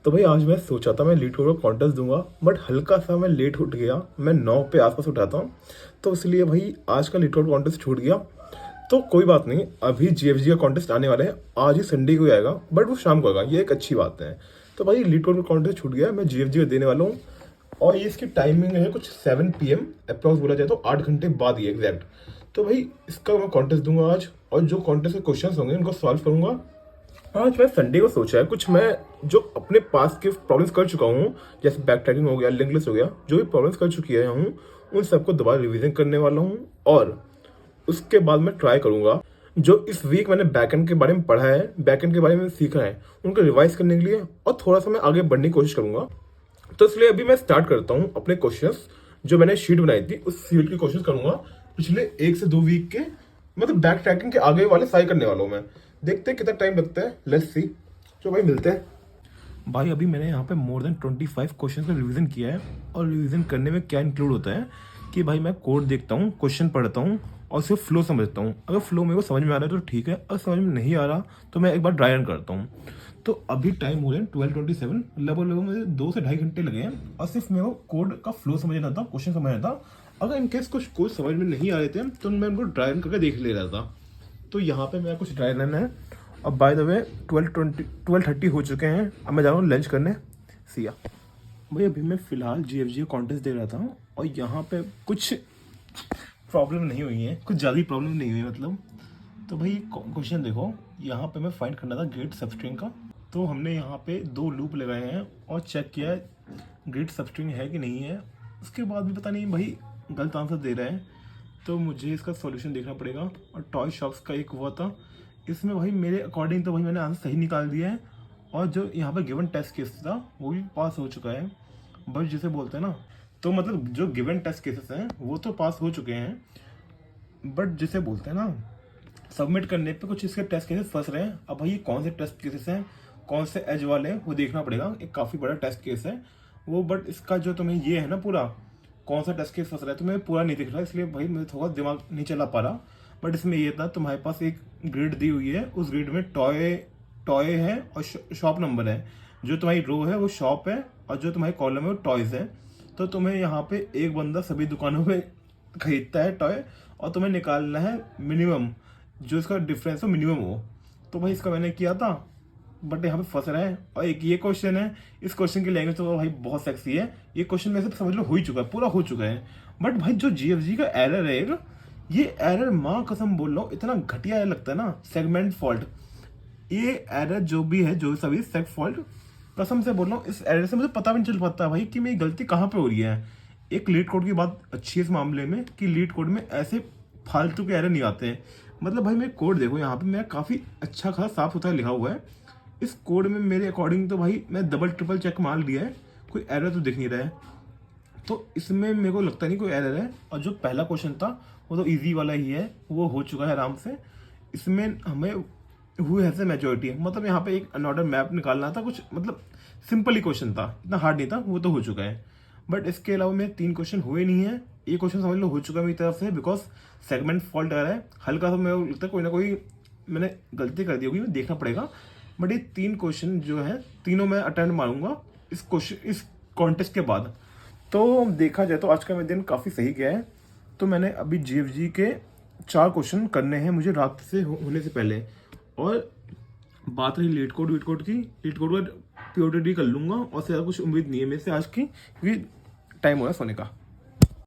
तो भाई आज मैं सोचा था मैं लीड कोड का कॉन्टेस्ट दूंगा, बट हल्का सा मैं लेट उठ गया। मैं 9 पे आसपास उठा था, तो इसलिए भाई आज का लीड कोड कॉन्टेस्ट छूट गया। तो कोई बात नहीं, अभी जीएफजी का कॉन्टेस्ट आने वाला है। आज ही संडे को ही आएगा, बट वो शाम को आएगा, ये एक अच्छी बात है। तो भाई लीड कोड का कॉन्टेस्ट छूट गया, मैं जीएफजी का देने वाला हूँ। और ये इसकी टाइमिंग है कुछ 7 PM अप्रॉक्स, बोला जाए तो 8 घंटे बाद ही एग्जैक्ट। तो भाई इसका मैं कॉन्टेस्ट दूंगा आज, और जो कॉन्टेस्ट के क्वेश्चन होंगे उनको सॉल्व करूंगा। आज मैं संडे को सोचा है कुछ मैं जो अपने पास के प्रॉब्लम्स कर चुका हूँ, जैसे बैक ट्रैकिंग हो गया, लिंक लिस्ट हो गया, जो भी प्रॉब्लम्स कर चुकी है हूँ, उन सबको दोबारा रिवीजन करने वाला हूँ। और उसके बाद मैं ट्राई करूंगा जो इस वीक मैंने बैकएंड के बारे में पढ़ा है, बैकएंड के बारे में सीखा है, उनको रिवाइज करने के लिए और थोड़ा सा मैं आगे बढ़ने की कोशिश करूंगा। तो इसलिए अभी मैं स्टार्ट करता हूँ अपने क्वेश्चंस। जो मैंने शीट बनाई थी उस शीट की कोशिश करूंगा पिछले 1 से 2 वीक के, मतलब बैक ट्रैकिंग के आगे वाले सारी करने वाला हूँ मैं। देखते हैं कितना टाइम लगता है, लेट्स सी। तो भाई मिलते हैं। भाई अभी मैंने यहाँ पे मोर देन 25 क्वेश्चन का रिवीजन किया है। और रिवीजन करने में क्या इंक्लूड होता है कि भाई मैं कोड देखता हूँ, क्वेश्चन पढ़ता हूँ और सिर्फ फ्लो समझता हूँ। अगर फ्लो मेरे को समझ में आ रहा है तो ठीक है, अगर समझ में नहीं आ रहा तो मैं एक बार ड्राई रन करता हूँ। तो अभी टाइम हो रहे हैं 12:27, लगभग मुझे 2 से ढाई घंटे लगे हैं। और सिर्फ मेरे को कोड का फ्लो समझना था, क्वेश्चन समझना था। अगर इनकेस कुछ कोड समझ में नहीं आ रहे थे तो मैं उनको ड्राई रन करके देख ले रहा था। तो यहाँ पे मेरा कुछ ड्राई रन है। अब बाय द वे 12:30 हो चुके हैं। अब मैं जा रहा हूँ लंच करने। सिया भाई अभी मैं फिलहाल जीएफजी का कॉन्टेस्ट दे रहा था, और यहाँ पे कुछ प्रॉब्लम नहीं हुई है, कुछ ज़्यादा प्रॉब्लम नहीं हुई मतलब। तो भाई क्वेश्चन देखो, यहाँ पे मैं फाइंड करना था गेट सबस्ट्रिंग का। तो हमने यहाँ पे 2 लूप लगाए हैं और चेक किया है गेट सबस्ट्रिंग है कि नहीं है। उसके बाद भी पता नहीं भाई गलत आंसर दे रहा है, तो मुझे इसका सॉल्यूशन देखना पड़ेगा। और टॉय शॉप्स का एक हुआ था, इसमें भाई मेरे अकॉर्डिंग तो भाई मैंने आंसर सही निकाल दिया है। और जो यहाँ पे गिवन टेस्ट केस था वो भी पास हो चुका है, बस जिसे बोलते हैं ना। तो मतलब जो गिवन टेस्ट केसेस हैं वो तो पास हो चुके हैं, बट जिसे बोलते हैं ना सबमिट करने पे कुछ इसके टेस्ट केसेस फंस रहे हैं। अब भाई ये कौन से टेस्ट केसेस हैं, कौन से एज वाले हैं, वो देखना पड़ेगा। एक काफ़ी बड़ा टेस्ट केस है वो, बट इसका जो तुम्हें ये है ना पूरा कौन सा टेस्ट केस फंस रहा है तुम्हें पूरा नहीं दिख रहा, इसलिए भाई मेरे थोड़ा दिमाग नहीं चला पा रहा। बट इसमें ये था तुम्हारे पास एक ग्रिड दी हुई है, उस ग्रिड में टॉय टॉय है और शॉप नंबर है। जो तुम्हारी रो है वो शॉप है, और जो तुम्हारी कॉलम है वो टॉयज है। तो तुम्हें यहाँ पे एक बंदा सभी दुकानों में खरीदता है टॉय, और तुम्हें निकालना है मिनिमम, जो इसका डिफरेंस हो मिनिमम हो। तो भाई इसका मैंने किया था, बट यहाँ पे फंस रहा है। और एक ये क्वेश्चन है, इस क्वेश्चन की लैंग्वेज तो भाई बहुत सेक्सी है। ये क्वेश्चन में से समझ लो हो ही चुका है, पूरा हो चुका है। बट भाई जो जीएफजी का एरर है एक, ये एरर माँ कसम बोल रहा हूँ इतना घटिया एरर लगता है ना, सेगमेंट फॉल्ट। ये एरर जो भी है, जो सभी सेग फॉल्ट, कसम से बोल रहा हूँ इस एरर से मुझे पता भी नहीं चल पाता भाई कि मेरी गलती कहाँ पे हो रही है। एक लीड कोड की बात अच्छी है इस मामले में कि लीड कोड में ऐसे फालतू के एरर नहीं आते हैं। मतलब भाई मेरे कोड देखो, यहाँ पे मेरा काफ़ी अच्छा खासा साफ सुथरा लिखा हुआ है। इस कोड में मेरे अकॉर्डिंग तो भाई मैं डबल ट्रिपल चेक मार लिया है, कोई एरर तो दिख नहीं रहा है। तो इसमें मेरे को लगता नहीं कोई एरर है। और जो पहला क्वेश्चन था वो तो इजी वाला ही है, वो हो चुका है आराम से। इसमें हमें हुई है मेजोरिटी, मतलब यहाँ पे एक अनऑर्डर मैप निकालना था कुछ, मतलब सिंपल ही क्वेश्चन था, इतना हार्ड नहीं था, वो तो हो चुका है। बट इसके अलावा मेरे 3 क्वेश्चन हुए नहीं है। ये क्वेश्चन समझ लो हो चुका है मेरी तरफ से, बिकॉज सेगमेंट फॉल्ट आ रहा है। हल्का सा मेरे को लगता है कोई ना कोई मैंने गलती कर दी होगी, देखना पड़ेगा। बट ये 3 क्वेश्चन जो है तीनों मैं अटेंड मारूंगा इस कॉन्टेस्ट के बाद। तो देखा जाए तो आज का मेरा दिन काफ़ी सही गया है। तो मैंने अभी जीएफजी के 4 क्वेश्चन करने हैं मुझे रात से होने से पहले। और बात रही लीड कोड वीड कोड की, लीड कोड का पीओटी कर लूँगा, और से ज़्यादा कुछ उम्मीद नहीं है मेरे से आज की, क्योंकि टाइम हो रहा है सोने का।